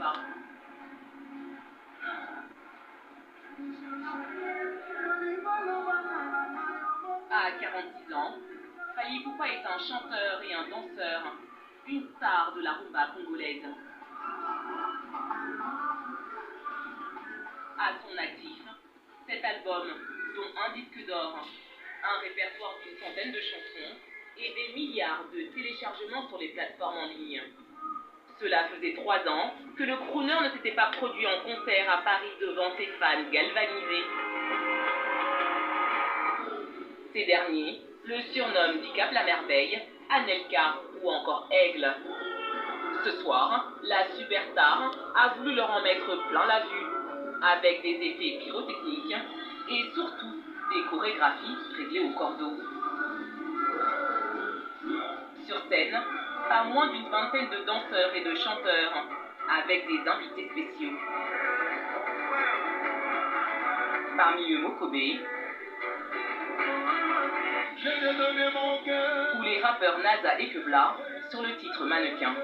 pas. À 46 ans, Fally Ipupa est un chanteur et un danseur, une star de la rumba congolaise. À son actif, 7 albums, dont un disque d'or, un répertoire d'une centaine de chansons et des milliards de téléchargements sur les plateformes en ligne. Cela faisait 3 ans que le crooner ne s'était pas produit en concert à Paris devant ses fans galvanisés. Ces derniers le surnomment Dicap la merveille, Anelka ou encore Aigle. Ce soir, la superstar a voulu leur en mettre plein la vue, avec des effets pyrotechniques et surtout des chorégraphies réglées au cordeau. Sur scène, pas moins d'une vingtaine de danseurs et de chanteurs, avec des invités spéciaux. Parmi eux Mokobé, ou les rappeurs Naza et Kebla sur le titre Mannequin.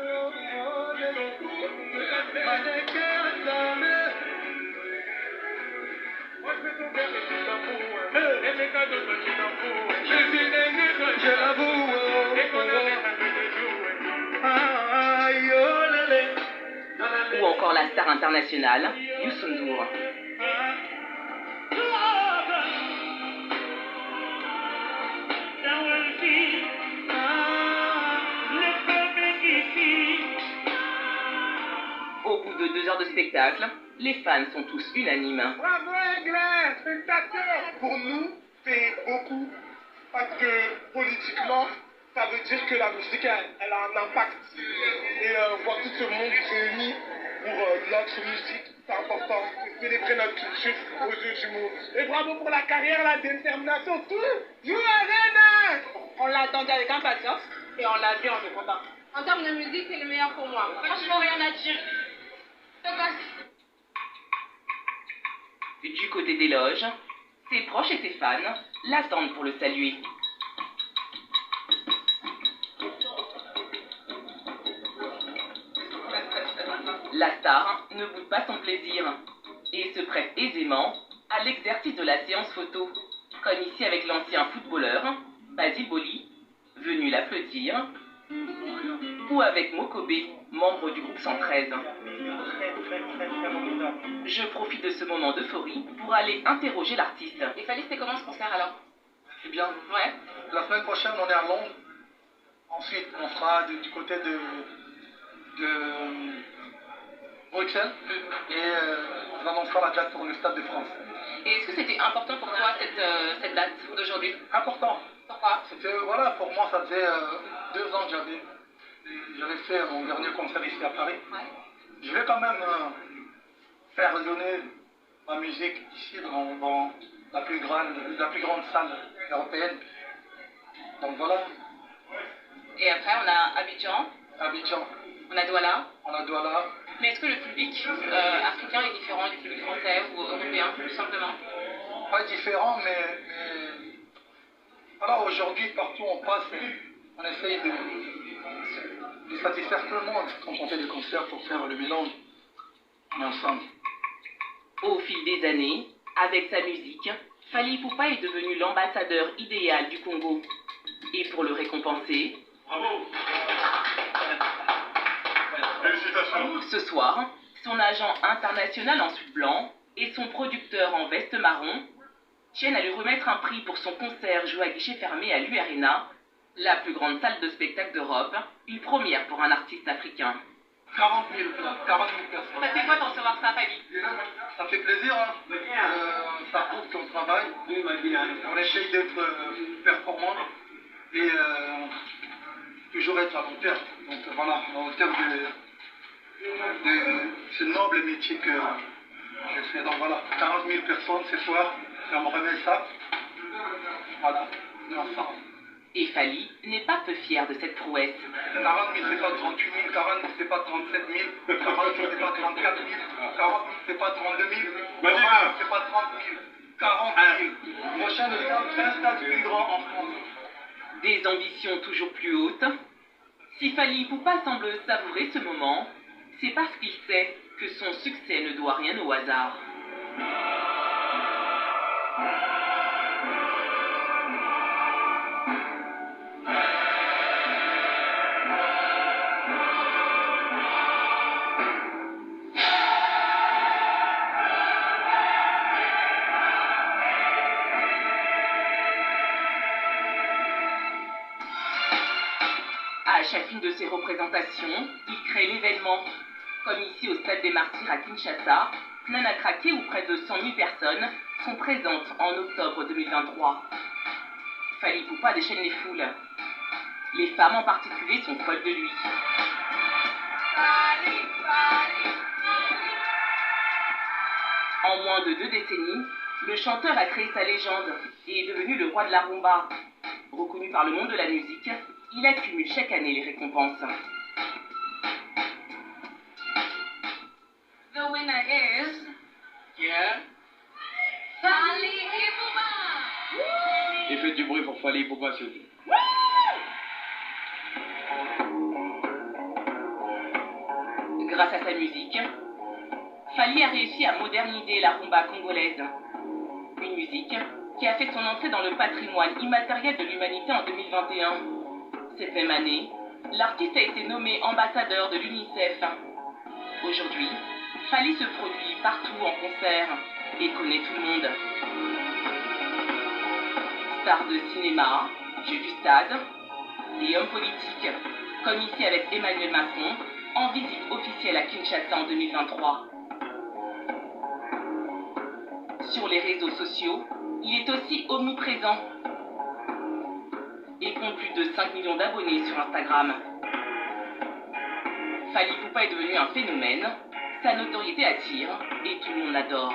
Ou encore la star internationale, Youssou N'Dour. Au bout de 2 heures de spectacle, les fans sont tous unanimes. Bravo Aigle, spectateur. Pour nous, c'est beaucoup, parce que politiquement, ça veut dire que la musique, elle a un impact. Et voir tout ce monde réuni pour notre musique, c'est important. Célébrer notre culture aux yeux du monde. Et bravo pour la carrière, la détermination, tout. You Arena. On l'a attendu avec impatience et on l'a vu, on est content. En termes de musique, c'est le meilleur pour moi. Franchement, rien à dire. Du côté des loges, ses proches et ses fans l'attendent pour le saluer. La star ne boude pas son plaisir et se prête aisément à l'exercice de la séance photo, comme ici avec l'ancien footballeur Basile Boli, venu l'applaudir, ou avec Mokobé, membre du groupe 113. Je profite de ce moment d'euphorie pour aller interroger l'artiste. Et Fally, c'était comment ce concert alors? C'est bien. Ouais. La semaine prochaine, on est à Londres. Ensuite, on sera du côté de Bruxelles. Et on annoncera la date pour le Stade de France. Et est-ce que c'était important pour toi cette date d'aujourd'hui? Important. Pourquoi? C'était, voilà, pour moi, ça faisait 2 ans que j'avais fait mon dernier concert ici à Paris. Ouais. Je vais quand même faire résonner ma musique ici dans la plus grande salle européenne. Donc voilà. Et après, on a Abidjan, Abidjan, on a Douala. on a Douala. Mais est-ce que le public africain est différent du public français ou européen, tout simplement? Pas différent, mais voilà, aujourd'hui, partout où on passe, on essaye de satisfaire tout le monde quand on fait des concerts pour faire le mélange. On est ensemble. Au fil des années, avec sa musique, Fally Ipupa est devenu l'ambassadeur idéal du Congo. Et pour le récompenser, Bravo. Félicitations. ce soir, son agent international en suite blanc et son producteur en veste marron tiennent à lui remettre un prix pour son concert joué à guichet fermé à l'U-Arena, la plus grande salle de spectacle d'Europe, une première pour un artiste africain. 40 000 personnes. Ça fait quoi d'en recevoir ça, Fally? Ça fait plaisir, hein. Ça prouve qu'on travaille. On essaye d'être performant et toujours être à long terme. Donc voilà, à long terme de ce noble métier que je fais. Donc voilà, 40 000 personnes ce soir, et on me remet ça. Voilà, on est ensemble. Et Fally n'est pas peu fier de cette prouesse. 40 000, c'est pas 38 000, 40 000, c'est pas 37 000, 40 000, c'est pas 34 000, 40 000, c'est pas 32 000, 40 000, c'est pas 30 000, 40 000. Prochain stade, un stade plus grand en France. Des ambitions toujours plus hautes. Si Fally Ipupa semble savourer ce moment, c'est parce qu'il sait que son succès ne doit rien au hasard. À chacune de ses représentations, il crée l'événement. Comme ici au Stade des Martyrs à Kinshasa, Nana Craqué où près de 100 000 personnes sont présentes en octobre 2023. Fally Ipupa déchaîne les foules. Les femmes en particulier sont folles de lui. En moins de 2 décennies, le chanteur a créé sa légende et est devenu le roi de la rumba. Reconnu par le monde de la musique, il accumule chaque année les récompenses. The winner is Yeah. Fally Ipupa. Et faites du bruit pour Fally Ipupa, s'il vous plaît. Grâce à sa musique, Fally a réussi à moderniser la rumba congolaise. Une musique qui a fait son entrée dans le patrimoine immatériel de l'humanité en 2021. Cette même année, l'artiste a été nommé ambassadeur de l'UNICEF. Aujourd'hui, Fally se produit partout en concert et connaît tout le monde. Star de cinéma, jeux du stade et homme politique, comme ici avec Emmanuel Macron, en visite officielle à Kinshasa en 2023. Sur les réseaux sociaux, il est aussi omniprésent et compte plus de 5 millions d'abonnés sur Instagram. Fally Ipupa est devenu un phénomène, sa notoriété attire et tout le monde l'adore.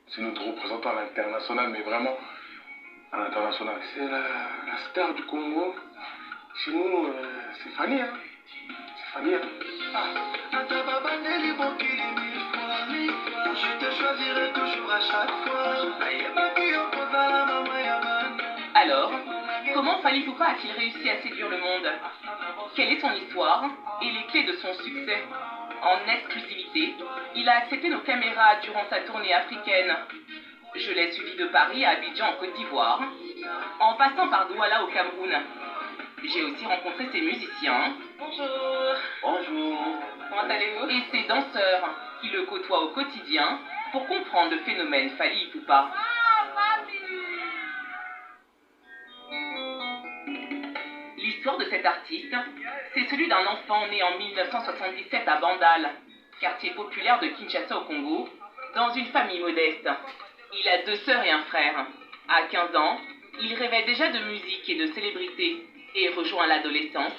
C'est notre représentant à l'international, mais vraiment à l'international. C'est la star du Congo. Chez nous, c'est Fally, hein. C'est Fally, hein. Je te choisirai toujours à chaque fois. Alors, comment Fally Ipupa a-t-il réussi à séduire le monde? Quelle est son histoire et les clés de son succès? En exclusivité, il a accepté nos caméras durant sa tournée africaine. Je l'ai suivi de Paris à Abidjan en Côte d'Ivoire, en passant par Douala au Cameroun. J'ai aussi rencontré ses musiciens. Bonjour. Bonjour. Comment allez-vous? Et ses danseurs qui le côtoient au quotidien pour comprendre le phénomène Fally Ipupa. L'histoire de cet artiste, c'est celui d'un enfant né en 1977 à Bandal, quartier populaire de Kinshasa au Congo, dans une famille modeste. Il a 2 sœurs et un frère. À 15 ans, il rêvait déjà de musique et de célébrité et rejoint à l'adolescence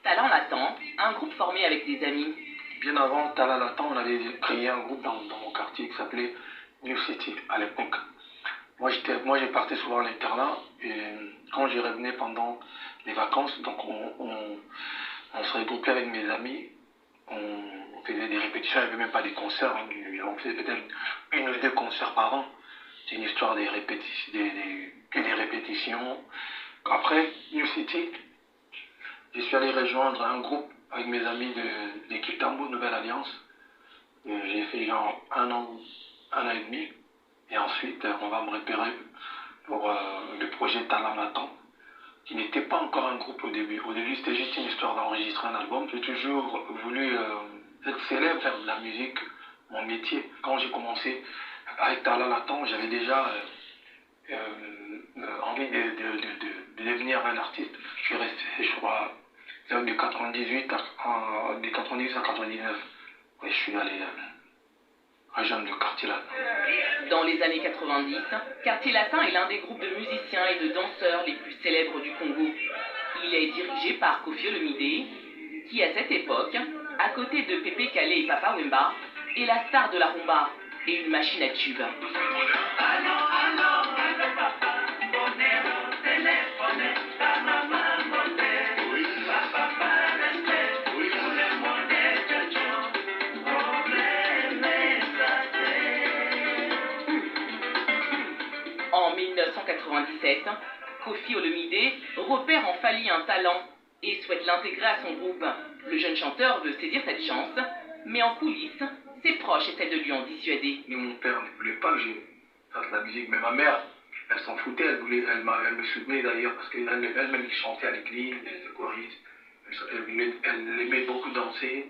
Talent Latent, un groupe formé avec des amis. Bien avant Talent Latent, on avait créé un groupe dans mon quartier qui s'appelait New City à l'époque. Moi, je partais souvent à l'internat et quand je revenais pendant les vacances, donc on se regroupait avec mes amis, on faisait des répétitions, il n'y avait même pas des concerts, hein, on faisait peut-être 1 ou 2 concerts par an. C'est une histoire des répétitions. Après New City, je suis allé rejoindre un groupe avec mes amis de Kitambo, Nouvelle Alliance. J'ai fait genre 1 an et demi. Et ensuite, on va me repérer pour le projet Talent Latent, qui n'était pas encore un groupe au début. Au début, c'était juste une histoire d'enregistrer un album. J'ai toujours voulu être célèbre, faire de la musique, mon métier. Quand j'ai commencé avec Talent Latent, j'avais déjà envie de devenir un artiste. Je suis resté, je crois, de 98 à 99. Et je suis allé rejoindre le Quartier Latin. Dans les années 90, Quartier Latin est l'un des groupes de musiciens et de danseurs les plus célèbres du Congo. Il est dirigé par Koffi Olomide, qui à cette époque, à côté de Pépé Calé et Papa Wemba, est la star de la rumba et une machine à tube. En 1997, Koffi Olomide repère en Fally un talent et souhaite l'intégrer à son groupe. Le jeune chanteur veut saisir cette chance, mais en coulisses, ses proches essaient de lui en dissuader. Mais mon père ne voulait pas que je fasse la musique, mais ma mère, elle s'en foutait, elle me soutenait d'ailleurs parce qu'elle-même chantait à l'église, elle était choriste, elle aimait beaucoup danser,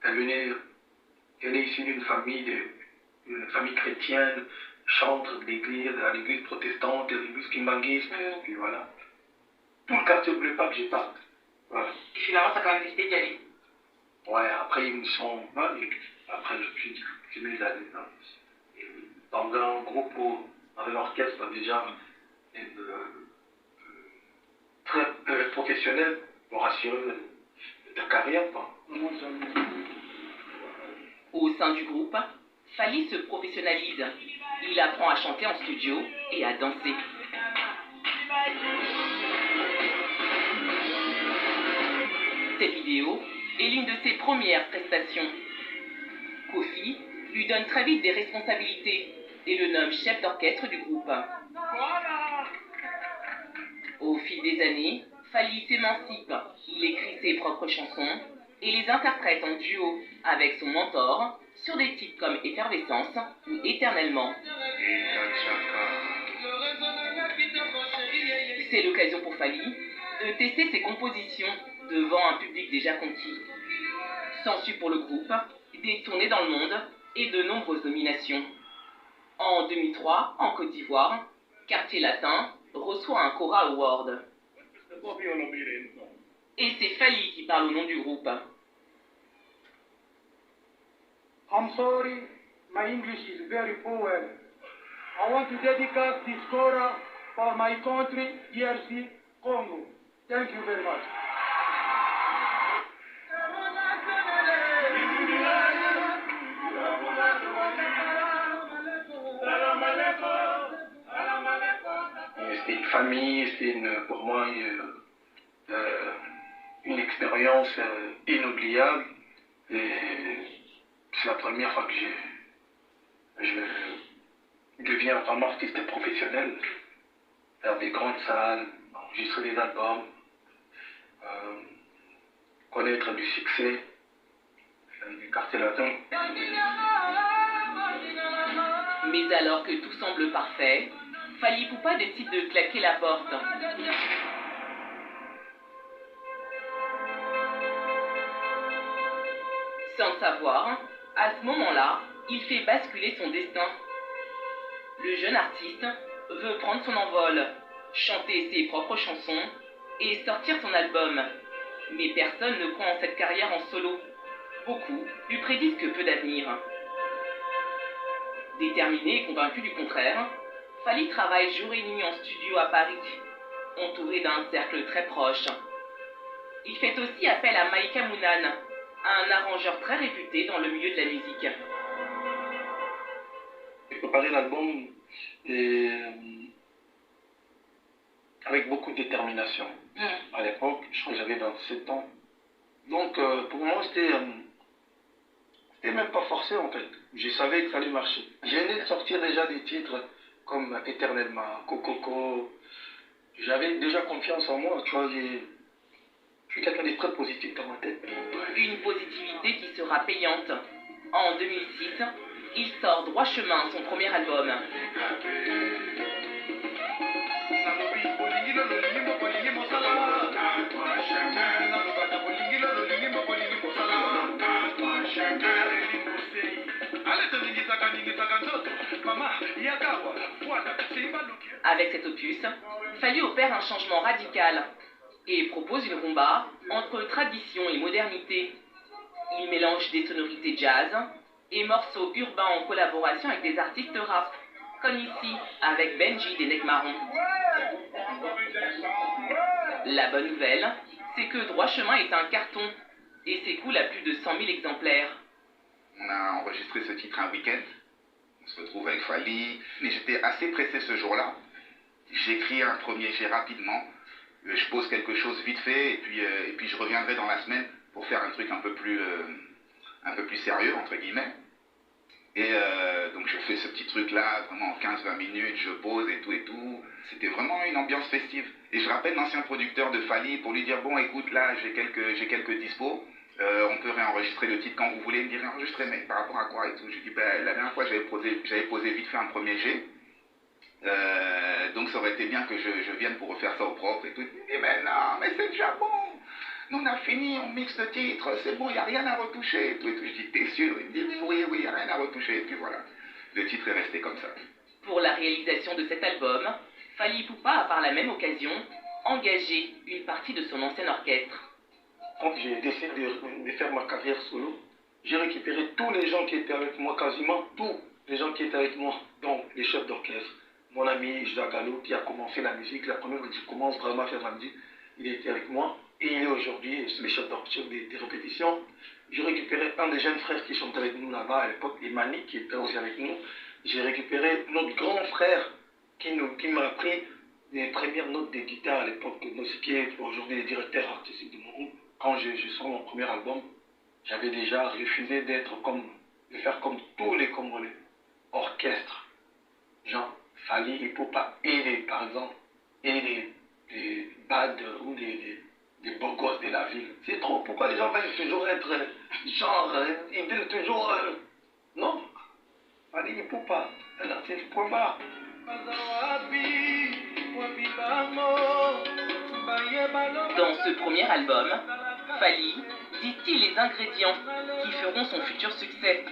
elle est issue d'une famille chrétienne, chantre de l'église, à l'église protestante, à l'église kimbanguiste, puis voilà. Tout le quartier ne voulait pas que je parte. Voilà. Et finalement, ça a quand même décidé d'y aller. Ouais, après ils me sont... Après j'ai mis dans un groupe dans un orchestre déjà très professionnel pour assurer ta carrière, quoi. Au sein du groupe, Fally se professionnalise. Il apprend à chanter en studio et à danser. Cette vidéo est l'une de ses premières prestations. Kofi lui donne très vite des responsabilités et le nomme chef d'orchestre du groupe. Au fil des années, Fally s'émancipe. Il écrit ses propres chansons et les interprète en duo avec son mentor sur des titres comme Effervescence ou Éternellement. C'est l'occasion pour Fally de tester ses compositions devant un public déjà conquis. S'ensuit pour le groupe des tournées dans le monde et de nombreuses nominations. En 2003, en Côte d'Ivoire, Quartier Latin reçoit un Cora Award. Et c'est Fally qui parle au nom du groupe. I'm sorry, my English is very poor. I want to dedicate this Cora for my country, DRC, Congo. Thank you very much. C'était une famille, c'était pour moi une expérience inoubliable. Et c'est la première fois que je deviens vraiment artiste professionnel, faire des grandes salles, enregistrer des albums, connaître du succès, du Quartier Latin. Mais alors que tout semble parfait, Fally Ipupa décide de claquer la porte. Sans le savoir, à ce moment-là, il fait basculer son destin. Le jeune artiste veut prendre son envol, chanter ses propres chansons et sortir son album. Mais personne ne croit en cette carrière en solo. Beaucoup lui prédisent que peu d'avenir. Déterminé et convaincu du contraire, Fally travaille jour et nuit en studio à Paris, entouré d'un cercle très proche. Il fait aussi appel à Maïka Mounan, un arrangeur très réputé dans le milieu de la musique. J'ai préparé l'album avec beaucoup de détermination. À l'époque, je crois que j'avais 27 ans. Donc pour moi, c'était même pas forcé en fait. Je savais qu'il fallait marcher. J'ai venais de sortir déjà des titres comme Éternellement, Coco. J'avais déjà confiance en moi, tu vois. Je suis quelqu'un de très positif dans ma tête. Une positivité qui sera payante. En 2006, il sort Droit Chemin, son premier album. Avec cet opus, Fally opère un changement radical et propose une rumba entre tradition et modernité. Il mélange des sonorités jazz et morceaux urbains en collaboration avec des artistes rap, comme ici avec Benji des Necks Marrons. La bonne nouvelle, c'est que Droit Chemin est un carton et s'écoule à plus de 100 000 exemplaires. On a enregistré ce titre un week-end. On se retrouve avec Fally. Mais j'étais assez pressé ce jour-là. J'écris un premier jet rapidement. Je pose quelque chose vite fait et puis je reviendrai dans la semaine pour faire un truc un peu plus sérieux, entre guillemets. Et donc je fais ce petit truc-là, vraiment en 15-20 minutes, je pose et tout. C'était vraiment une ambiance festive. Et je rappelle l'ancien producteur de Fally pour lui dire, bon écoute, là j'ai quelques dispos, on peut réenregistrer le titre quand vous voulez. Il me dit, réenregistrer, mais par rapport à quoi et tout. Je dis, ben, la dernière fois j'avais posé vite fait un premier jet. Donc ça aurait été bien que je vienne pour refaire ça au propre et tout. Il me dit, mais non, mais c'est déjà bon. Nous on a fini, on mixe le titre, c'est bon, il n'y a rien à retoucher et tout. Je dis, t'es sûr? Il me dit, mais oui, il n'y a rien à retoucher. Et puis voilà, le titre est resté comme ça. Pour la réalisation de cet album, Fally Ipupa a par la même occasion engagé une partie de son ancien orchestre. Quand j'ai décidé de faire ma carrière solo, j'ai récupéré tous les gens qui étaient avec moi, quasiment tous les gens qui étaient avec moi, donc les chefs d'orchestre. Mon ami Jacques Gallo qui a commencé la musique, la première fois que je commence vraiment à faire la musique, il était avec moi. Et il est aujourd'hui le chef d'orchestre des répétitions. J'ai récupéré un des jeunes frères qui chantait avec nous là-bas à l'époque, Emani, qui était aussi avec nous. J'ai récupéré notre grand frère qui m'a appris les premières notes de guitare à l'époque, qui est aujourd'hui le directeur artistique de mon groupe. Quand je sors mon premier album, j'avais déjà refusé de faire comme tous les Congolais, orchestre, genre Fally Ipupa, par exemple, et les bad ou les beaux gosses de la ville. C'est trop. Pourquoi les gens veulent toujours être genre, ils veulent toujours... non. Fally Ipupa, c'est le point barre. Dans ce premier album, Fally distille les ingrédients qui feront son futur succès.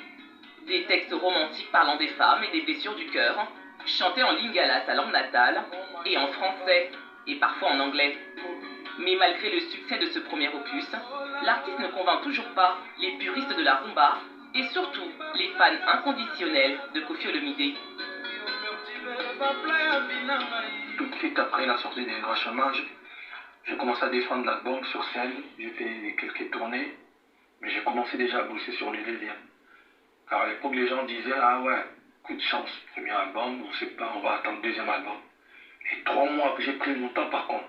Des textes romantiques parlant des femmes et des blessures du cœur, chantés en lingala, sa langue natale, et en français, et parfois en anglais. Mais malgré le succès de ce premier opus, l'artiste ne convainc toujours pas les puristes de la rumba et surtout les fans inconditionnels de Koffi Olomide. Tout de suite après la sortie des Grands Chômages, j'ai commencé à défendre l'album sur scène, j'ai fait quelques tournées, mais j'ai commencé déjà à bosser sur les deuxièmes. Car à l'époque, les gens disaient, ah ouais, coup de chance, premier album, on sait pas, on va attendre le deuxième album. Et 3 mois, j'ai pris mon temps par contre.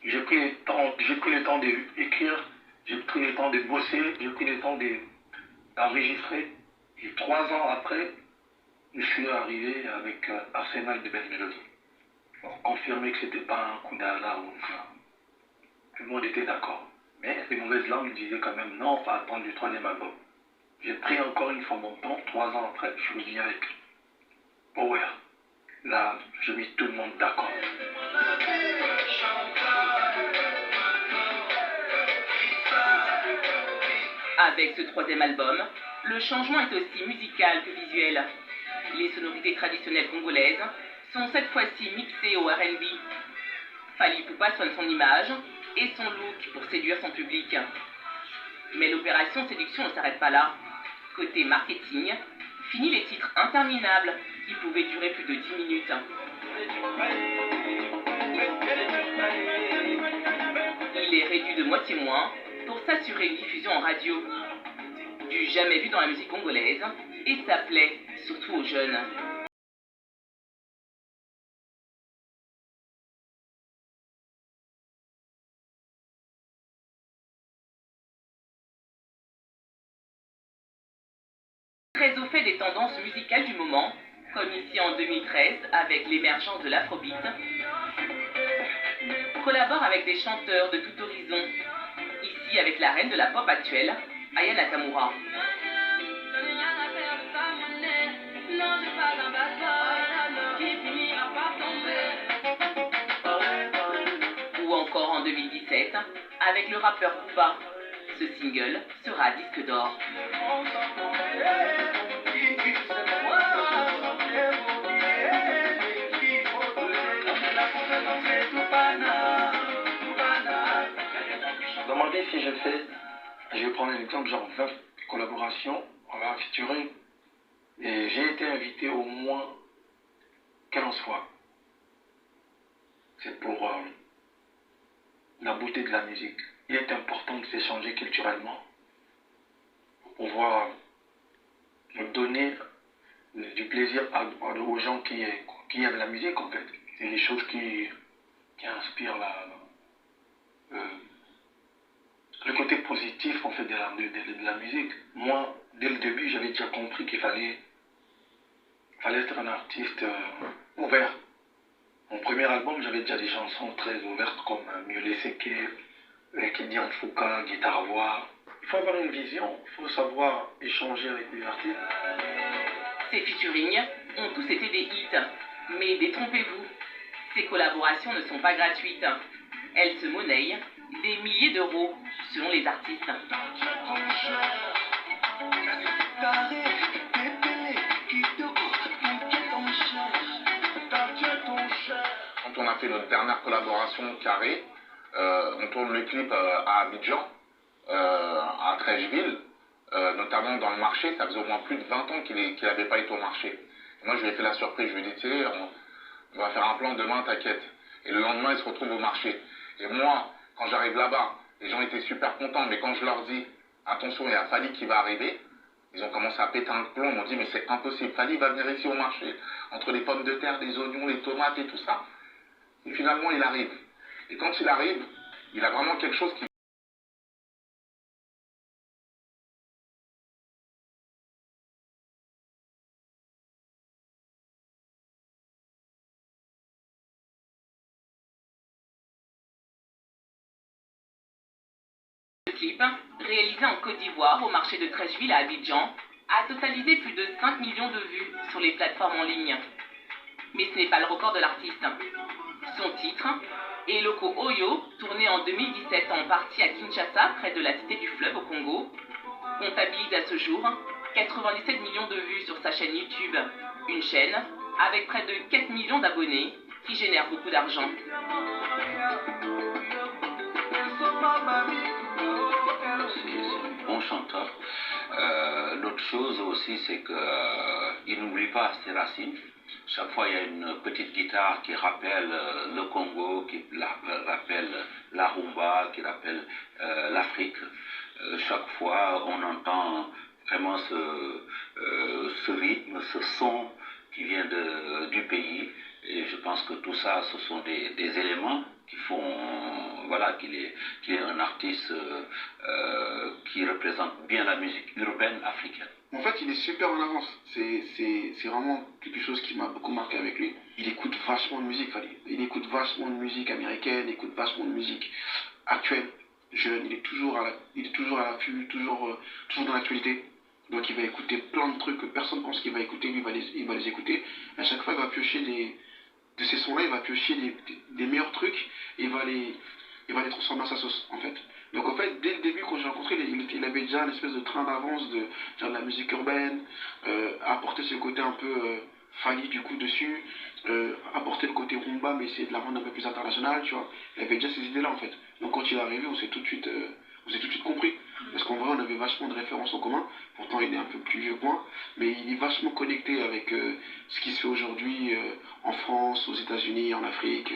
J'ai pris le temps d'écrire, j'ai pris le temps de bosser, j'ai pris le temps d'enregistrer. Et 3 ans après, je suis arrivé avec Arsenal de Belle Mélodie. Pour confirmer que c'était pas un coup d'hasard. Tout le monde était d'accord. Mais les mauvaises langues disaient quand même non, on va attendre du 3e album. J'ai pris encore une fois mon temps, 3 ans après, je suis venu avec Power. Là, j'ai mis tout le monde d'accord. Avec ce 3e album, le changement est aussi musical que visuel. Les sonorités traditionnelles congolaises sont cette fois-ci mixées au R&B. Fally Ipupa soigne son image et son look pour séduire son public. Mais l'opération séduction ne s'arrête pas là. Côté marketing, fini les titres interminables qui pouvaient durer plus de 10 minutes. Il est réduit de moitié moins pour s'assurer une diffusion en radio. Du jamais vu dans la musique congolaise, et ça plaît surtout aux jeunes. Très au fait des tendances musicales du moment, comme ici en 2013 avec l'émergence de l'afrobeat, collabore avec des chanteurs de tout horizon, ici avec la reine de la pop actuelle, Aya Nakamura. Ou encore en 2017 avec le rappeur Booba. Ce single sera disque d'or. Demandez si je vais prendre un exemple, genre 20 collaborations, on va featuring, et j'ai été invité au moins 15 fois. C'est pour la beauté de la musique. Il est important de s'échanger culturellement pour pouvoir donner du plaisir aux gens qui aiment la musique en fait. C'est des choses qui inspirent le côté positif objectif en fait de la musique. Moi, dès le début, j'avais déjà compris qu'il fallait être un artiste ouvert. Mon premier album, j'avais déjà des chansons très ouvertes comme Mieux Seke, Kedi Fouka, Guitare-Voix. Il faut avoir une vision, il faut savoir échanger avec les artistes. Ces featuring ont tous été des hits, mais détrompez-vous, ces collaborations ne sont pas gratuites. Elles se monnaient des milliers d'euros selon les artistes. Quand on a fait notre dernière collaboration Carré, on tourne le clip à Abidjan, à Trècheville, notamment dans le marché. Ça faisait au moins plus de 20 ans qu'il n'avait pas été au marché. Et moi, je lui ai fait la surprise, je lui ai dit, tu sais, on va faire un plan demain, t'inquiète. Et le lendemain, il se retrouve au marché. Et moi, quand j'arrive là-bas, les gens étaient super contents, mais quand je leur dis, attention, il y a Fally qui va arriver, ils ont commencé à péter un plomb, ils m'ont dit, mais c'est impossible, Fally va venir ici au marché, entre les pommes de terre, les oignons, les tomates et tout ça. Et finalement, il arrive. Et quand il arrive, il a vraiment quelque chose qui... Le clip, réalisé en Côte d'Ivoire au marché de Trècheville à Abidjan, a totalisé plus de 5 millions de vues sur les plateformes en ligne. Mais ce n'est pas le record de l'artiste. Son titre, Eloko Oyo, tourné en 2017 en partie à Kinshasa, près de la cité du fleuve au Congo, comptabilise à ce jour 97 millions de vues sur sa chaîne YouTube. Une chaîne avec près de 4 millions d'abonnés qui génère beaucoup d'argent. C'est un bon chanteur. L'autre chose aussi, c'est qu'il n'oublie pas ses racines. Chaque fois, il y a une petite guitare qui rappelle le Congo, qui rappelle la rumba, qui rappelle l'Afrique. Chaque fois, on entend vraiment ce rythme, ce son qui vient du pays. Et je pense que tout ça, ce sont des éléments qui font voilà, qu'il est un artiste qui représente bien la musique urbaine africaine. En fait, il est super en avance. C'est vraiment quelque chose qui m'a beaucoup marqué avec lui. Il écoute vachement de musique, Fally. Il écoute vachement de musique américaine, il écoute vachement de musique actuelle, jeune. Il est toujours à l'affût, toujours dans l'actualité. Donc il va écouter plein de trucs que personne ne pense qu'il va écouter. Lui, il va les écouter. À chaque fois, il va piocher de ces sons-là, il va piocher des meilleurs trucs et il va les transformer à sa sauce, en fait. Donc en fait, dès le début, quand j'ai rencontré, il avait déjà une espèce de train d'avance de faire de la musique urbaine, apporter ce côté un peu Fally du coup dessus, apporter le côté rumba, mais essayer de la rendre un peu plus internationale, tu vois. Il avait déjà ces idées-là, en fait. Donc quand il est arrivé, on s'est tout de suite compris. Parce qu'en vrai, on avait vachement de références en commun. Pourtant, il est un peu plus vieux que moi, mais il est vachement connecté avec ce qui se fait aujourd'hui en France, aux États-Unis, en Afrique.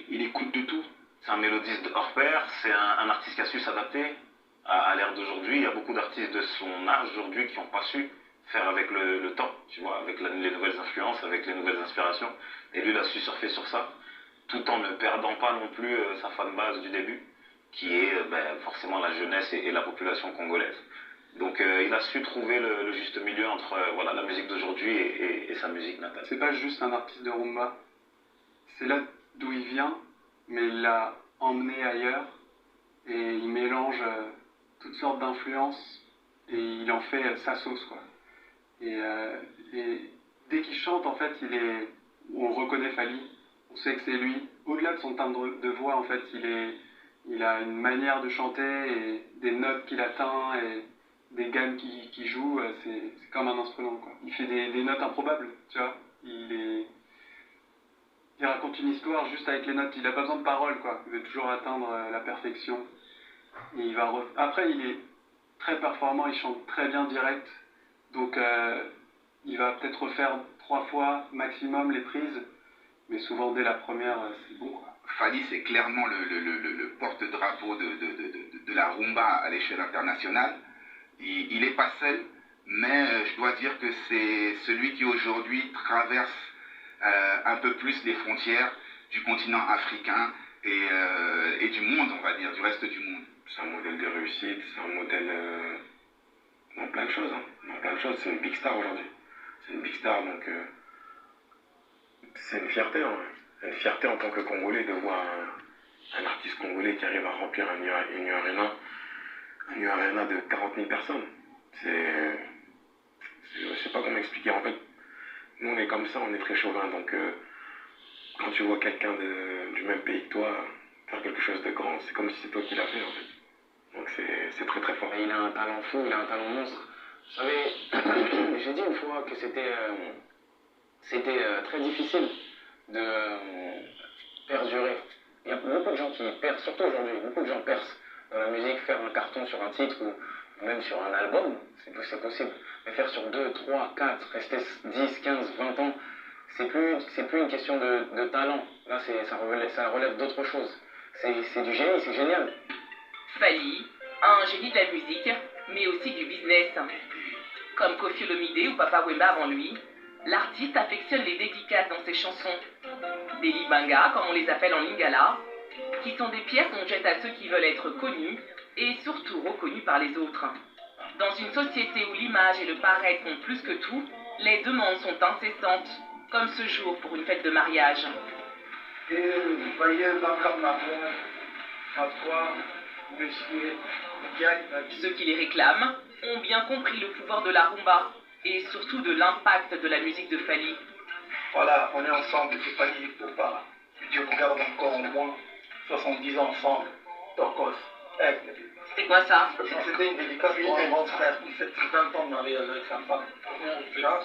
Il écoute de tout. C'est un mélodiste hors pair, c'est un artiste qui a su s'adapter à l'ère d'aujourd'hui. Il y a beaucoup d'artistes de son âge aujourd'hui qui n'ont pas su faire avec le temps, tu vois, avec les nouvelles influences, avec les nouvelles inspirations. Et lui, il a su surfer sur ça, tout en ne perdant pas non plus sa fanbase du début, qui est forcément la jeunesse et la population congolaise. Donc il a su trouver le juste milieu entre voilà, la musique d'aujourd'hui et sa musique natale. C'est pas juste un artiste de rumba, c'est là d'où il vient, mais il l'a emmené ailleurs et il mélange toutes sortes d'influences et il en fait sa sauce, quoi. Et dès qu'il chante, en fait, on reconnaît Fally, on sait que c'est lui. Au-delà de son timbre de voix, en fait, il a une manière de chanter et des notes qu'il atteint et des gammes qu'il joue, c'est comme un instrument, quoi. Il fait des notes improbables, tu vois. Il raconte une histoire juste avec les notes, il n'a pas besoin de paroles, quoi. Il veut toujours atteindre la perfection. Et après, il est très performant, il chante très bien direct, donc il va peut-être refaire 3 fois maximum les prises, mais souvent dès la première, c'est bon, quoi. Fally, c'est clairement le porte-drapeau de la rumba à l'échelle internationale. Il n'est pas seul, mais je dois dire que c'est celui qui aujourd'hui traverse un peu plus les frontières du continent africain et du monde, on va dire, du reste du monde. C'est un modèle de réussite, c'est un modèle dans plein de choses. Hein. Dans plein de choses, c'est une big star aujourd'hui. C'est une big star, donc c'est une fierté. Hein. Une fierté en tant que Congolais de voir un artiste congolais qui arrive à remplir une New Arena de 40 000 personnes. Je sais pas comment expliquer. En fait, nous on est comme ça, on est très chauvin. Donc quand tu vois quelqu'un du même pays que toi faire quelque chose de grand, c'est comme si c'est toi qui l'as fait en fait. Donc c'est très très fort. Il a un talent fou, il a un talent monstre. Vous savez, j'ai dit une fois que c'était très difficile de perdurer. Il y a beaucoup de gens qui percent, surtout aujourd'hui, beaucoup de gens percent dans la musique, faire un carton sur un titre ou même sur un album, c'est possible. Mais faire sur 2, 3, 4, rester 10, 15, 20 ans, c'est plus une question de talent. Là, ça relève d'autre chose. C'est du génie, c'est génial. Fally, un génie de la musique, mais aussi du business. Comme Koffi Olomide ou Papa Wemba avant lui, l'artiste affectionne les dédicaces dans ses chansons. Des libanga, comme on les appelle en lingala, qui sont des pierres qu'on jette à ceux qui veulent être connus et surtout reconnus par les autres. Dans une société où l'image et le paraître comptent plus que tout, les demandes sont incessantes, comme ce jour pour une fête de mariage. Ceux qui les réclament ont bien compris le pouvoir de la rumba et surtout de l'impact de la musique de Fally. Voilà, on est ensemble, c'est Fally, il ne faut pas. Dieu nous garde encore au moins 70 ans ensemble. Torcos, C'est quoi ça? C'était une dédicace pour un grand frère qui fait 20 ans de mariage avec sa femme. Là,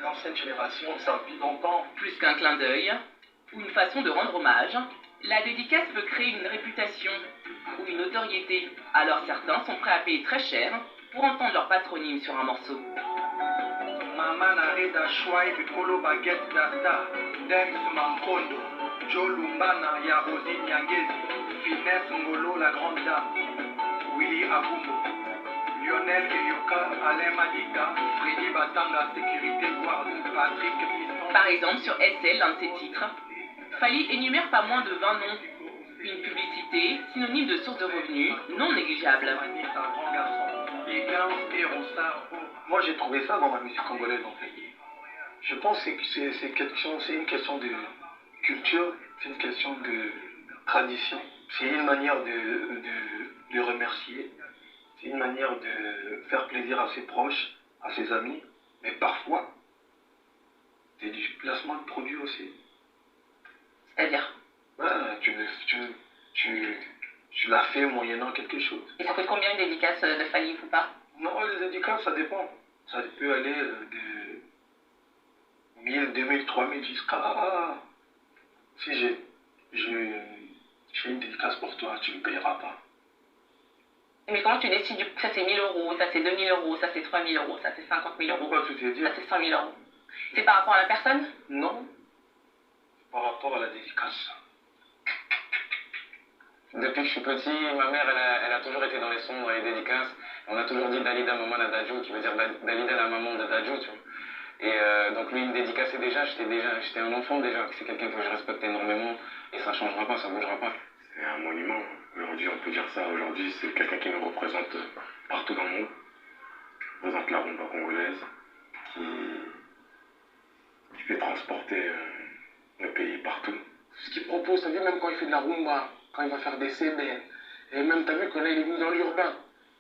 l'ancienne génération, ça vit longtemps. Plus qu'un clin d'œil ou une façon de rendre hommage, la dédicace peut créer une réputation ou une notoriété. Alors certains sont prêts à payer très cher pour entendre leur patronyme sur un morceau. Maman Areda Chouai, Bikolo Baguette Dasta, Dems Mankondo, Joe Lumbana, Yarosi Nyangezi, Finesse Ngolo, la grande dame, Willy Abumbo, Lionel Elioka, Alain Madika, Freddy Batanga, Sécurité Guard, Patrick Piston. Par exemple, sur SL, l'un de ses titres, Fally énumère pas moins de 20 noms. Une publicité, synonyme de source de revenus, non négligeable. Moi j'ai trouvé ça dans la musique congolaise en fait. Je pense que c'est une question de culture, c'est une question de tradition. C'est une manière de remercier, c'est une manière de faire plaisir à ses proches, à ses amis, mais parfois c'est du placement de produits aussi. C'est-à-dire? Tu l'as fait moyennant quelque chose. Et ça coûte combien une dédicace de Fally ou pas? Non, les dédicaces, ça dépend. Ça peut aller de 1000, 2000, 3000 jusqu'à... Si j'ai une dédicace pour toi, tu ne me payeras pas. Mais comment tu décides ça c'est 1000 euros, ça c'est 2000 euros, ça c'est 3000 euros, ça c'est 50 000 euros, pourquoi tout est dit? Ça c'est 100 000 euros. C'est par rapport à la personne? Non. Par rapport à la dédicace. Depuis que je suis petit, ma mère, elle a toujours été dans les sons, dans les dédicaces. On a toujours dit Dalida maman à Dadju, qui veut dire Dalida la maman de Dadju, tu vois. Et donc lui, il me dédicaçait déjà, j'étais un enfant déjà. C'est quelqu'un que je respecte énormément et ça ne changera pas, ça ne bougera pas. C'est un monument. Aujourd'hui, on peut dire ça. Aujourd'hui, c'est quelqu'un qui nous représente partout dans le monde. Qui représente la rumba congolaise, qui fait transporter le pays partout. Ce qu'il propose, t'as vu, même quand il fait de la rumba, quand il va faire des CBN, et même t'as vu que là il est venu dans l'urbain.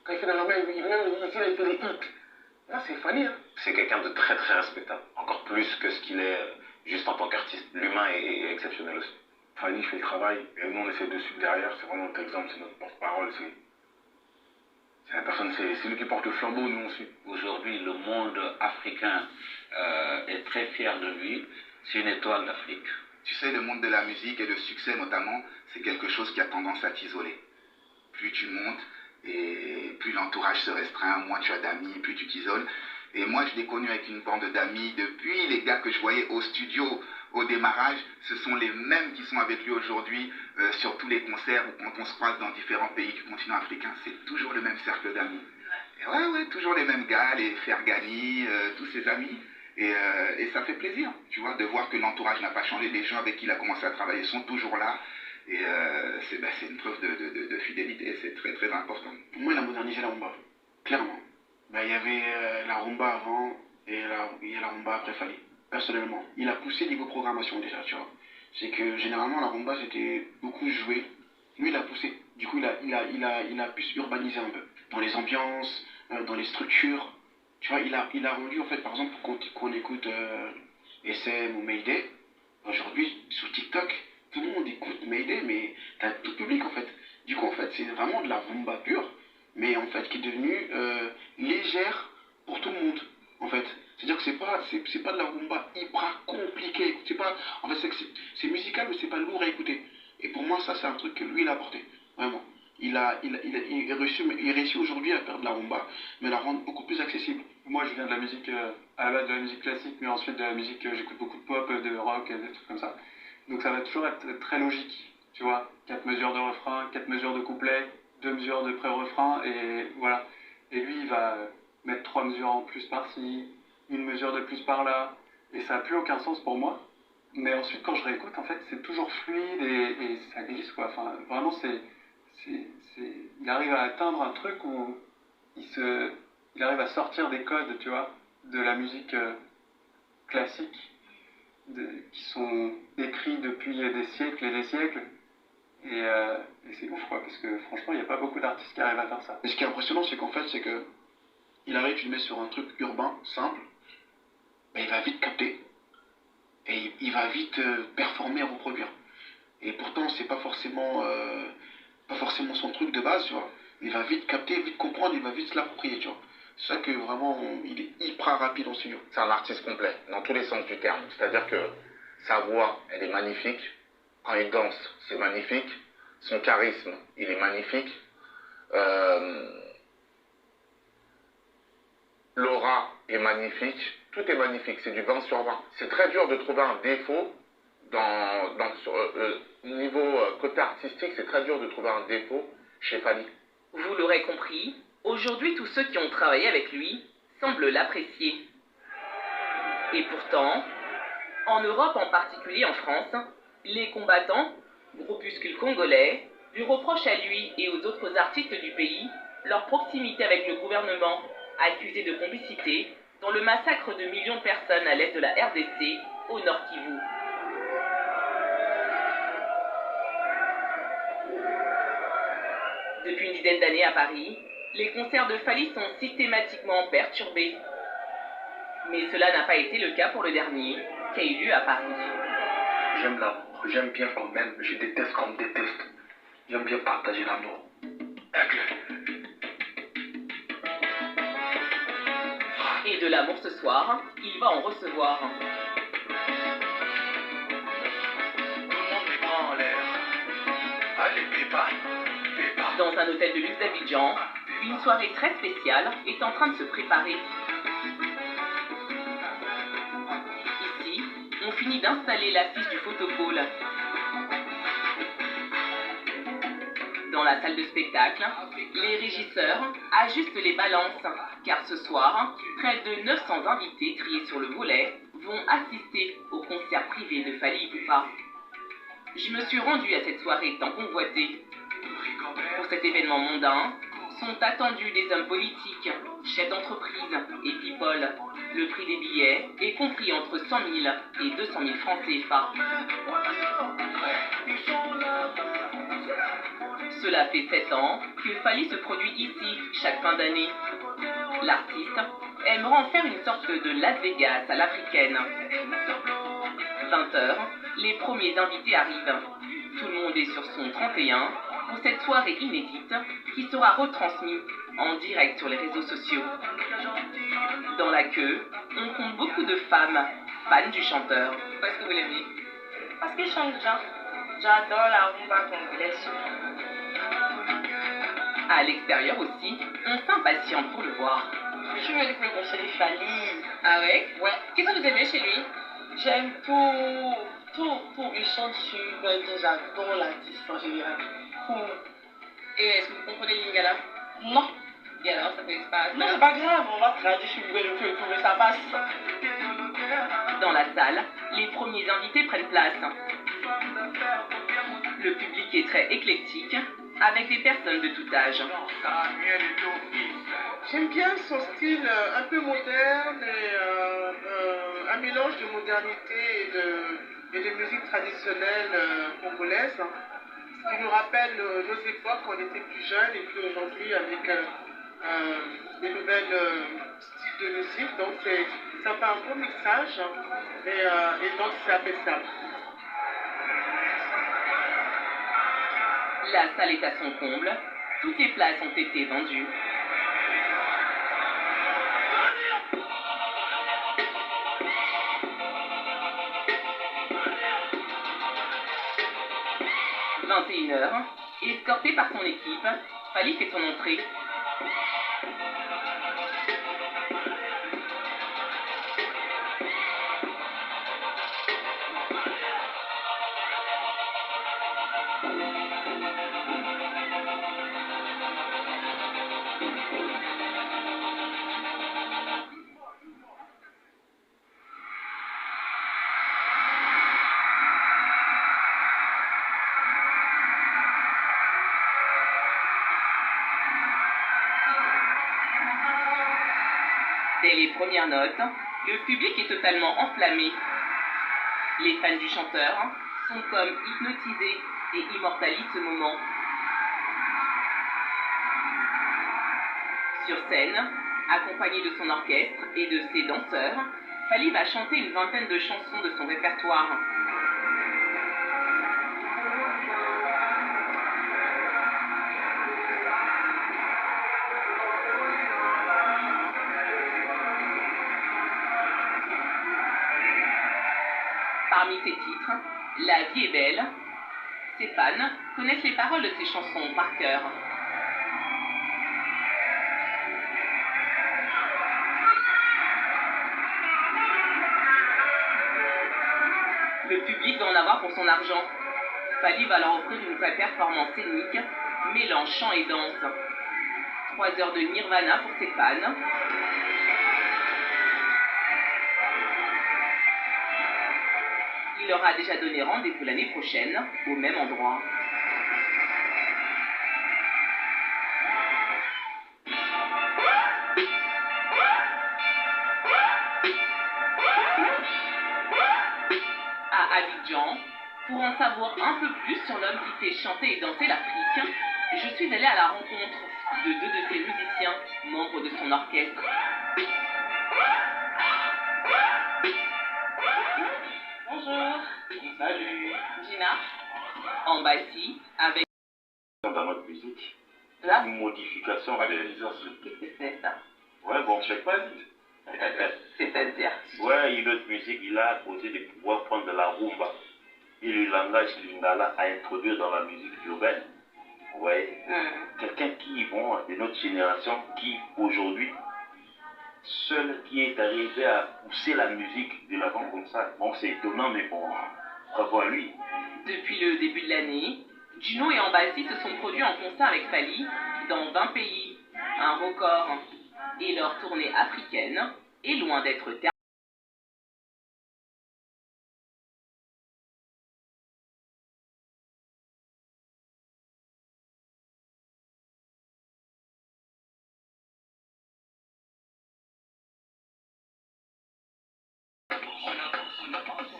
Quand il fait dans l'urbain, il fait des hits. Là c'est Fally, hein. C'est quelqu'un de très très respectable, encore plus que ce qu'il est juste en tant qu'artiste. L'humain est exceptionnel aussi. Fally fait le travail, et nous on essaie de suivre derrière, c'est vraiment notre exemple, c'est notre porte-parole, c'est la personne, c'est lui qui porte le flambeau, nous on suit. Aujourd'hui, le monde africain est très fier de lui, c'est une étoile d'Afrique. Tu sais, le monde de la musique et le succès notamment, c'est quelque chose qui a tendance à t'isoler. Plus tu montes et plus l'entourage se restreint, moins tu as d'amis, plus tu t'isoles. Et moi, je l'ai connu avec une bande d'amis. Depuis les gars que je voyais au studio, au démarrage, ce sont les mêmes qui sont avec lui aujourd'hui sur tous les concerts ou quand on se croise dans différents pays du continent africain. C'est toujours le même cercle d'amis. Et ouais, toujours les mêmes gars, les Fergani, tous ses amis. Et ça fait plaisir, tu vois, de voir que l'entourage n'a pas changé. Les gens avec qui il a commencé à travailler sont toujours là. Et c'est une preuve de fidélité, c'est très très important. Pour moi, il a modernisé la rumba, clairement. Il y avait la rumba avant et il y a la rumba après Fally. Personnellement, il a poussé niveau programmation déjà, tu vois. C'est que généralement la rumba c'était beaucoup joué. Lui il a poussé. Du coup il a pu urbaniser un peu. Dans les ambiances, dans les structures. Tu vois, il a rendu en fait, par exemple, qu'on écoute SM ou Mayday, aujourd'hui sur TikTok, tout le monde écoute Mayday, mais t'as tout public en fait. Du coup en fait c'est vraiment de la rumba pure, mais en fait qui est devenue légère pour tout le monde. En fait, c'est-à-dire que c'est pas de la rumba hyper compliquée. C'est pas, en fait, c'est musical, mais c'est pas lourd à écouter. Et pour moi, ça, c'est un truc que lui, il a apporté. Vraiment. Il réussit aujourd'hui à faire de la rumba, mais la rendre beaucoup plus accessible. Moi, je viens de la musique, à la base de la musique classique, mais ensuite de la musique, j'écoute beaucoup de pop, de rock, des trucs comme ça. Donc ça va toujours être très logique, tu vois. 4 mesures de refrain, 4 mesures de couplet, 2 mesures de pré-refrain, et voilà. Et lui, il va mettre 3 mesures en plus par-ci, 1 mesure de plus par-là, et ça n'a plus aucun sens pour moi. Mais ensuite, quand je réécoute, en fait, c'est toujours fluide et ça glisse, quoi. Enfin, vraiment, il arrive à atteindre un truc où il arrive à sortir des codes, tu vois, de la musique classique, qui sont écrits depuis des siècles et des siècles. Et c'est ouf, quoi, parce que franchement, il n'y a pas beaucoup d'artistes qui arrivent à faire ça. Et ce qui est impressionnant, c'est qu'en fait, il arrive, tu le mets sur un truc urbain, simple, mais il va vite capter, et il va vite performer, reproduire. Et pourtant, c'est pas forcément son truc de base, tu vois. Il va vite capter, vite comprendre, il va vite se l'approprier, tu vois. C'est ça que vraiment, il est hyper rapide en studio. C'est un artiste complet, dans tous les sens du terme. C'est-à-dire que sa voix, elle est magnifique. Quand il danse, c'est magnifique. Son charisme, il est magnifique. L'aura est magnifique. Tout est magnifique, c'est du 20 sur 20. C'est très dur de trouver un défaut niveau côté artistique, c'est très dur de trouver un défaut chez Fally. Vous l'aurez compris, aujourd'hui tous ceux qui ont travaillé avec lui semblent l'apprécier. Et pourtant, en Europe, en particulier en France, les combattants, groupuscules congolais, lui reprochent à lui et aux autres artistes du pays leur proximité avec le gouvernement, accusé de complicité dans le massacre de millions de personnes à l'est de la RDC, au Nord Kivu. Depuis une dizaine d'années à Paris, les concerts de Fally sont systématiquement perturbés. Mais cela n'a pas été le cas pour le dernier, qui a eu lieu à Paris. J'aime l'amour, j'aime bien qu'on m'aime, je déteste qu'on me déteste. J'aime bien partager l'amour. Et de l'amour ce soir, il va en recevoir. Dans un hôtel de luxe d'Abidjan, une soirée très spéciale est en train de se préparer. Ici, on finit d'installer l'affiche du photocall. Dans la salle de spectacle, les régisseurs ajustent les balances, car ce soir, près de 900 invités triés sur le volet vont assister au concert privé de Fally Ipupa. Je me suis rendu à cette soirée tant convoitée. Pour cet événement mondain, sont attendus des hommes politiques, chefs d'entreprise et people. Le prix des billets est compris entre 100 000 et 200 000 francs CFA. Cela fait 7 ans que Fally se produit ici chaque fin d'année. L'artiste aimerait en faire une sorte de Las Vegas à l'africaine. 20h, les premiers invités arrivent. Tout le monde est sur son 31 pour cette soirée inédite qui sera retransmise en direct sur les réseaux sociaux. Dans la queue, on compte beaucoup de femmes, fans du chanteur. Pourquoi est-ce que vous l'aimez? Parce qu'il chante bien. J'adore la rumba congolaise. À l'extérieur aussi, on s'impatiente pour le voir. Je suis venue pour le concert de Fally. Ah ouais? Ouais. Qu'est-ce que vous aimez chez lui? J'aime tout. Il chante super bien. J'adore l'artiste en général. Et est-ce que vous comprenez le lingala? Non. Et alors, ça fait pas... Non, c'est pas grave. On va traduire sur Google et tout, mais ça passe. Dans la salle, les premiers invités prennent place. Le public est très éclectique, avec des personnes de tout âge. J'aime bien son style un peu moderne et un mélange de modernité et de musique traditionnelle congolaise. Ce qui nous rappelle nos époques quand on était plus jeunes et puis aujourd'hui avec des nouvelles styles de musique. Donc ça fait un beau mixage et donc c'est appréciable. La salle est à son comble, toutes les places ont été vendues. « 21h, escorté par son équipe, Fally fait son entrée. Dès les premières notes, le public est totalement enflammé. Les fans du chanteur sont comme hypnotisés et immortalisent ce moment. Sur scène, accompagné de son orchestre et de ses danseurs, Fally va chanter une vingtaine de chansons de son répertoire. Parmi ses titres, La vie est belle. Ses fans connaissent les paroles de ses chansons par cœur. Le public va en avoir pour son argent. Fally va leur offrir une vraie performance scénique, mêlant chant et danse. 3 heures de Nirvana pour ses fans. Il leur a déjà donné rendez-vous l'année prochaine, au même endroit. À Abidjan, pour en savoir un peu plus sur l'homme qui fait chanter et danser l'Afrique, je suis allée à la rencontre de 2 de ses musiciens, membres de son orchestre. Bonjour. Salut. Gina. En Bassi, avec... Dans notre musique, Là, une modification réalisation. c'est ça. Ouais, bon, je sais pas vite. C'est-à-dire Ouais, une autre musique, il a posé de pouvoir prendre de la rumba et le langage lingala à introduire dans la musique urbaine. Ouais. Quelqu'un qui, bon, de notre génération, qui aujourd'hui, seul qui est arrivé à pousser la musique de l'avant comme ça. Bon, c'est étonnant, mais bon, bravo à lui. Depuis le début de l'année, Juno et Ambassi se sont produits en concert avec Fally dans 20 pays, un record. Et leur tournée africaine est loin d'être terminée.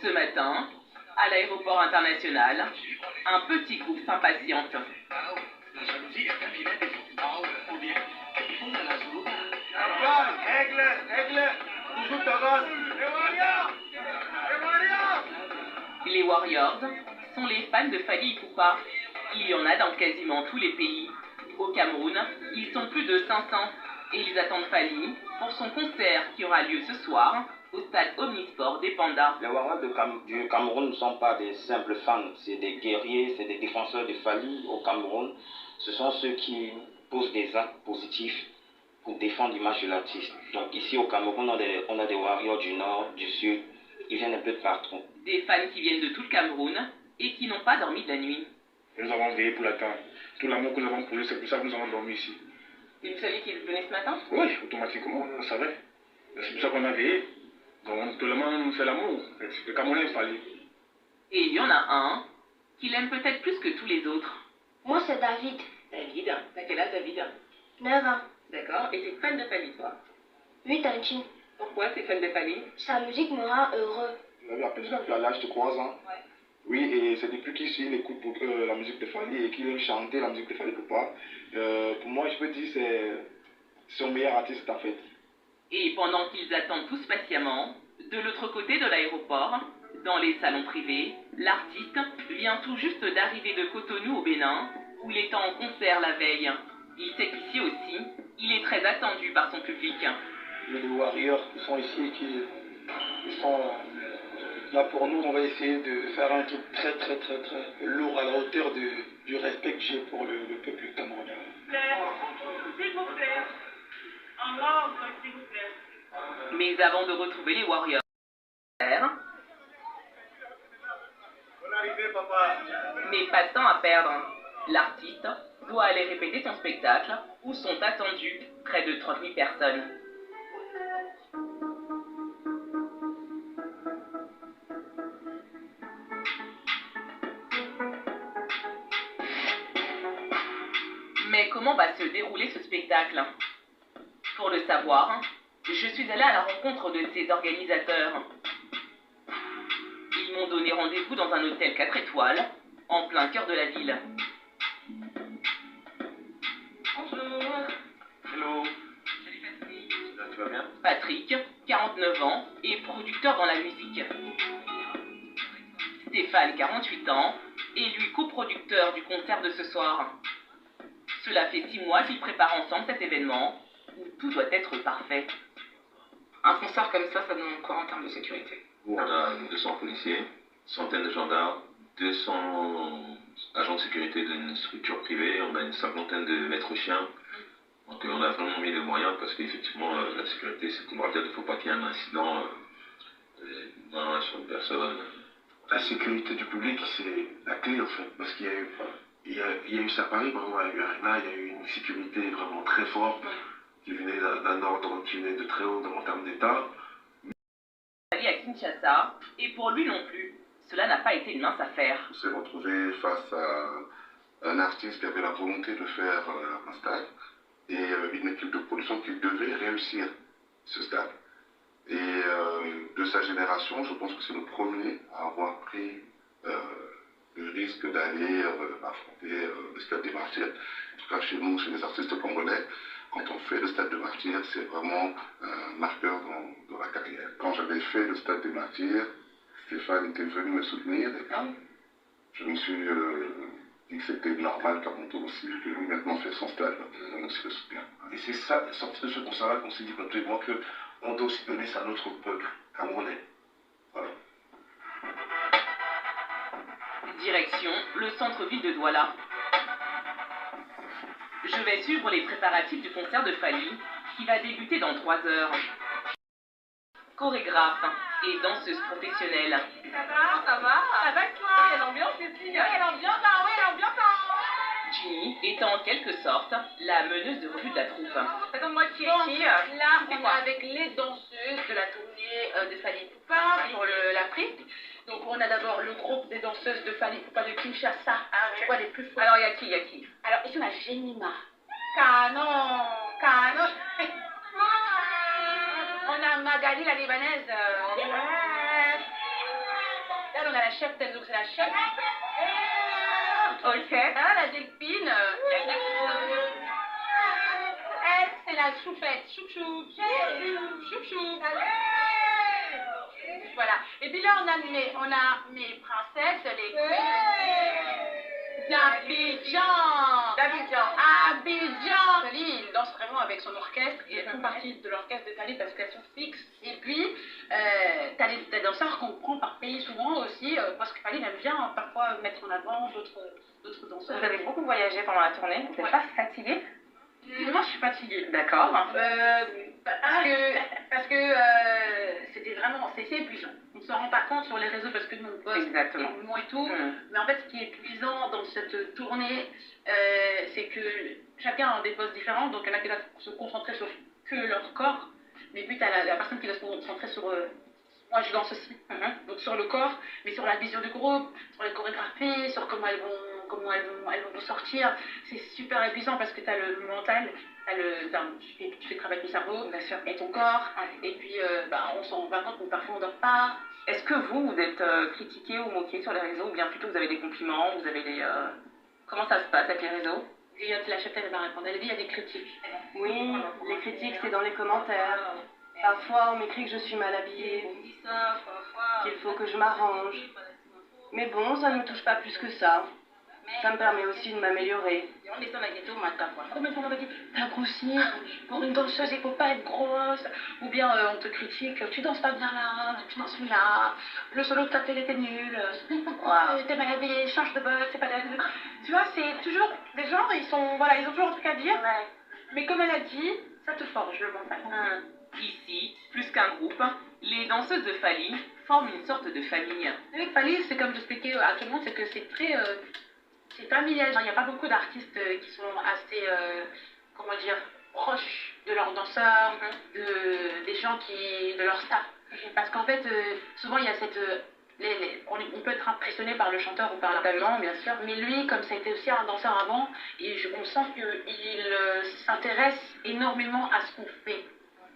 Ce matin, à l'aéroport international, un petit groupe s'impatiente. Les Warriors sont les fans de Fally Ipupa. Il y en a dans quasiment tous les pays. Au Cameroun, ils sont plus de 500 et ils attendent Fally pour son concert qui aura lieu ce soir au stade Omnisport des Pandas. Les Warriors du Cameroun ne sont pas des simples fans, c'est des guerriers, c'est des défenseurs de Fally au Cameroun. Ce sont ceux qui posent des actes positifs pour défendre l'image de l'artiste. Donc ici au Cameroun, on a des Warriors du Nord, du Sud, ils viennent un peu de partout. Des fans qui viennent de tout le Cameroun et qui n'ont pas dormi de la nuit. Nous avons veillé pour l'attendre. Tout l'amour que nous avons pour lui, c'est pour ça que nous avons dormi ici. Vous saviez qu'il venait ce matin? Oui, automatiquement, on savait. C'est pour ça qu'on a veillé. Donc tout le monde fait l'amour. Le Camerounais est Fally. Et il y en a un qu'il aime peut-être plus que tous les autres. Moi, c'est David. David, t'as quel âge David? 9 ans. D'accord, et t'es fan de Fally toi? 8 ans. Pourquoi t'es fan de Fally? Sa musique me rend heureux. Je l'ai à l'âge de 3 ans. Ouais. Oui, et c'est depuis qu'il écoute la musique de Fally et qu'il aime chanter la musique de Fally Ipupa. Pour moi, je peux dire que c'est son meilleur artiste en fait. Et pendant qu'ils attendent tous patiemment, de l'autre côté de l'aéroport, dans les salons privés, l'artiste vient tout juste d'arriver de Cotonou au Bénin, où il était en concert la veille. Il sait qu'ici aussi, il est très attendu par son public. Il y a des warriors qui sont ici et qui sont là pour nous. On va essayer de faire un truc très lourd à la hauteur du respect que j'ai pour le peuple camerounais. S'il vous plaît. En ordre, s'il vous plaît. Mais avant de retrouver les warriors, mais pas de temps à perdre. L'artiste doit aller répéter son spectacle où sont attendus près de 30 000 personnes. Mais comment va se dérouler ce spectacle? Pour le savoir, je suis allée à la rencontre de ses organisateurs. Ils m'ont donné rendez-vous dans un hôtel 4 étoiles, en plein cœur de la ville. Bonjour. Hello. Salut Patrick. Tu vas bien? Patrick, 49 ans, est producteur dans la musique. Stéphane, 48 ans, est lui coproducteur du concert de ce soir. Cela fait 6 mois qu'ils préparent ensemble cet événement, où tout doit être parfait. Un concert comme ça demande quoi en termes de sécurité? On a 200 policiers, centaines de gendarmes, 200 agents de sécurité d'une structure privée, on a une cinquantaine de maîtres chiens. Donc on a vraiment mis les moyens parce qu'effectivement la sécurité c'est primordial, il ne faut pas qu'il y ait un incident sur une personne. La sécurité du public c'est la clé en fait, parce qu'il y a eu ça à Paris, par exemple, il y a eu une sécurité vraiment très forte qui venait d'un ordre qui venait de très haut en termes d'État. À Kinshasa, et pour lui non plus, cela n'a pas été une mince affaire. On s'est retrouvé face à un artiste qui avait la volonté de faire un stade et une équipe de production qui devait réussir ce stade. Et de sa génération, je pense que c'est le premier à avoir pris le risque d'aller affronter le stade des Martyrs. En tout cas, chez nous, chez les artistes congolais, quand on fait le stade des Martyrs, c'est vraiment un marqueur dans la carrière. Quand j'avais fait le stade des Martyrs, Stéphane était venu me soutenir et je me suis dit que c'était normal qu'à mon tour aussi, que lui maintenant fait son stade, on aussi le soutient. Et c'est ça, sorti de ce concert-là qu'on s'est dit, quand tu vois qu'on doit aussi donner ça à notre peuple camerounais. Voilà. Direction le centre-ville de Douala. Je vais suivre les préparatifs du concert de Fally qui va débuter dans 3 heures. Chorégraphe et danseuse professionnelle. Ça va avec toi, il y a l'ambiance ici. Il y a l'ambiance, ah oui, l'ambiance. Ginny est en quelque sorte la meneuse de revue de la troupe. Attends-moi qui est qui? Là, on est avec les danseuses de la tournée de Fally Ipupa pour la prise. Donc on a d'abord le groupe des danseuses de Fally Ipupa de Kinshasa. C'est quoi les plus forts? Alors il y a qui? Alors ici on a Jenima. Canon. On a Magali la libanaise. Là on a la chef, donc c'est la chef. Ok. Là la Delphine. Elle c'est la choupette. Choup. Voilà. Et puis là, on a mes princesses, les d'Abidjan. Fally, il danse vraiment avec son orchestre et elles font partie de l'orchestre de Fally parce qu'elles sont fixes. Et puis, t'as des danseurs qu'on prend par pays souvent aussi parce que Fally aime bien parfois mettre en avant d'autres danseurs. Vous avez beaucoup voyagé pendant la tournée, vous n'êtes pas fatigué? Moi, je suis fatiguée. D'accord. Parce que c'était vraiment, c'est épuisant. On ne se rend pas compte sur les réseaux parce que nous on poste énormément et tout. Mais en fait, ce qui est épuisant dans cette tournée, c'est que chacun a des postes différents. Donc, il y en a qui doivent se concentrer sur que leur corps. Mais puis, tu as la personne qui doit se concentrer sur Moi, je danse aussi. Donc sur le corps, mais sur la vision du groupe, sur les chorégraphies, sur comment elles vont sortir. C'est super épuisant parce que tu as le mental, tu fais travailler ton cerveau, bien sûr, et ton corps. Et puis, on s'en rend pas compte, mais parfois on dort pas. Est-ce que vous êtes critiqué ou moqué sur les réseaux, ou bien plutôt vous avez des compliments, vous avez des... Comment ça se passe avec les réseaux? Guillotte la Chapelle va répondre. Elle dit il y a des critiques. Oui, les critiques, c'est dans les commentaires. Parfois, on m'écrit que je suis mal habillée, qu'il faut que je m'arrange. Mais bon, ça ne me touche pas plus que ça. Ça me permet aussi de m'améliorer. Combien de fois on m'a dit t'as grossi, pour une danseuse, il faut pas être grosse. Ou bien on te critique, tu danses pas bien là, tu danses plus là, le solo que t'as fait il était nul, t'es mal habillée, change de botte, c'est pas la... Tu vois, c'est toujours des gens, ils ont toujours un truc à dire. Mais comme elle a dit, ça te forge le mental. Ici, plus qu'un groupe, les danseuses de Fally forment une sorte de famille. Avec Fally, c'est comme j'expliquais à tout le monde, c'est que c'est très... c'est familial. Il n'y a pas beaucoup d'artistes qui sont assez, proches de leurs danseurs, des gens de leur staff. Parce qu'en fait, souvent il y a cette... on peut être impressionné par le chanteur ou par le talent, bien sûr, mais lui, comme ça a été aussi un danseur avant, on sent qu'il s'intéresse énormément à ce qu'on fait.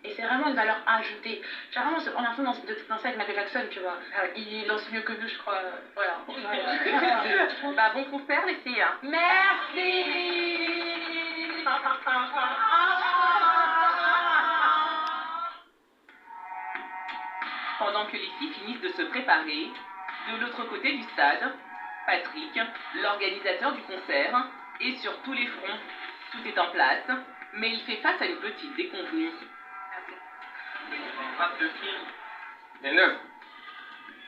Et c'est vraiment une valeur ajoutée. J'ai vraiment l'impression de danser avec Michael Jackson, tu vois. Il danse mieux que nous, je crois. Voilà. Bon concert, les filles. Merci. Pendant que les filles finissent de se préparer, de l'autre côté du stade, Patrick, l'organisateur du concert, est sur tous les fronts. Tout est en place, mais il fait face à une petite déconvenue. Les 9.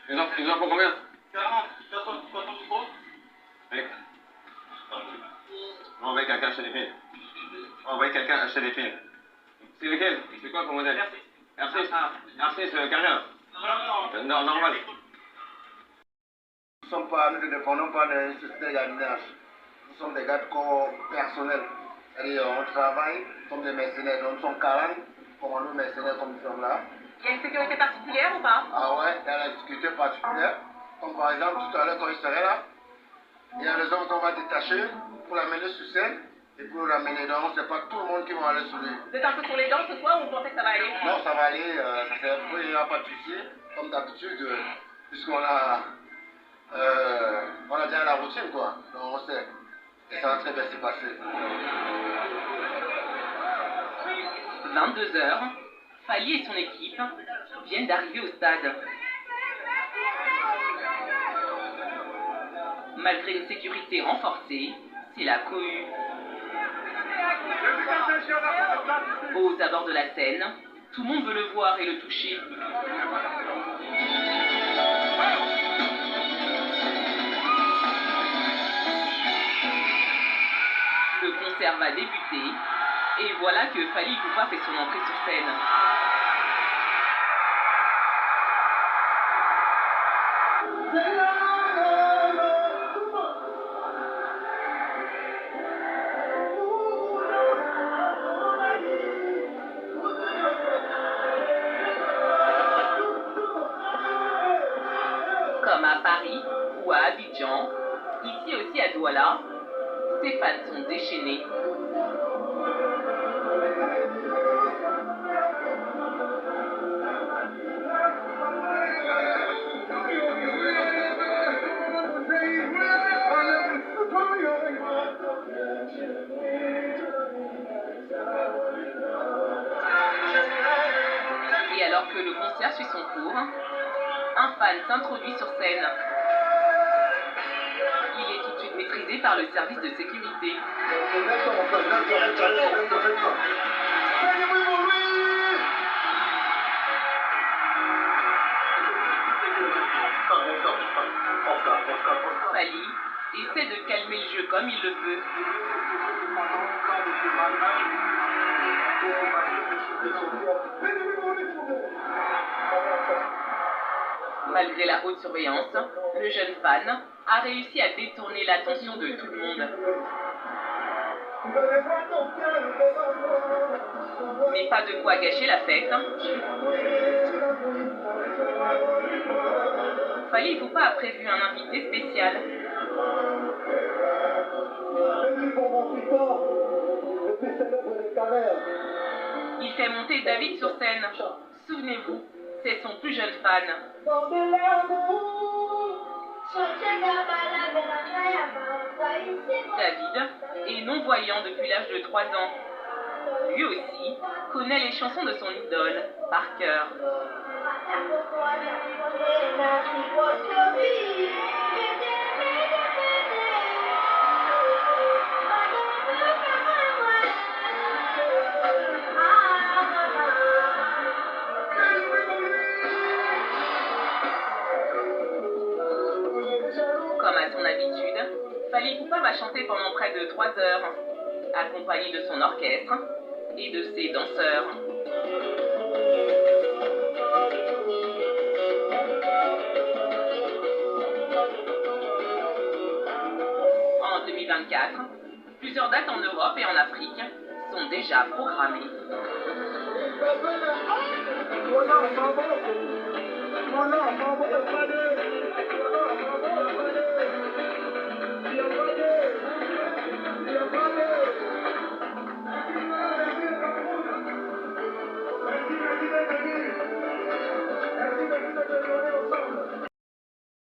Ils en font combien? 40. 60 micros. On va envoyer quelqu'un acheter des films. On va envoyer quelqu'un acheter des films. C'est lequel? C'est quoi comme modèle? R6, carrière. Non, normal. Nous ne dépendons pas d'un système de gardiennage. Nous sommes des gars de corps personnels. C'est-à-dire, on travaille comme des mercenaires. Donc, nous sommes 40 commandos mercenaires comme nous sommes là. Il y a une sécurité particulière ou pas? Ah ouais, il y a la sécurité particulière. Comme par exemple, tout à l'heure, quand il serait là, il y a les hommes qu'on va détacher pour l'amener sur scène et pour le ramener. Donc, c'est pas tout le monde qui va aller sur lui. Vous êtes un peu sur les dents ce soir ou vous pensez que ça va aller? Non, ça va aller. Il n'y a pas de souci. Comme d'habitude, puisqu'on a, déjà la routine, quoi. Donc, on sait. Et ça va très bien se passer. 22h, Fally et son équipe viennent d'arriver au stade. Malgré une sécurité renforcée, c'est la cohue. Aux abords de la scène, tout le monde veut le voir et le toucher. Le concert va débuter, et voilà que Fally Ipupa fait son entrée sur scène. Comme à Paris ou à Abidjan, ici aussi à Douala, ces fans sont déchaînés. Et alors que le concert suit son cours, un fan s'introduit sur scène. Il est tout de suite maîtrisé par le service de sécurité. Fally essaie de calmer le jeu comme il le peut. Malgré la haute surveillance, le jeune fan a réussi à détourner l'attention de tout le monde. Mais pas de quoi gâcher la fête. Fally Ipupa a prévu un invité spécial. Il fait monter David sur scène. Souvenez-vous, c'est son plus jeune fan. David est non-voyant depuis l'âge de 3 ans. Lui aussi connaît les chansons de son idole par cœur. Comme à son habitude, Fally Ipupa va chanter pendant près de 3 heures, accompagné de son orchestre et de ses danseurs. En 2024, plusieurs dates en Europe et en Afrique sont déjà programmées. Mon enfant,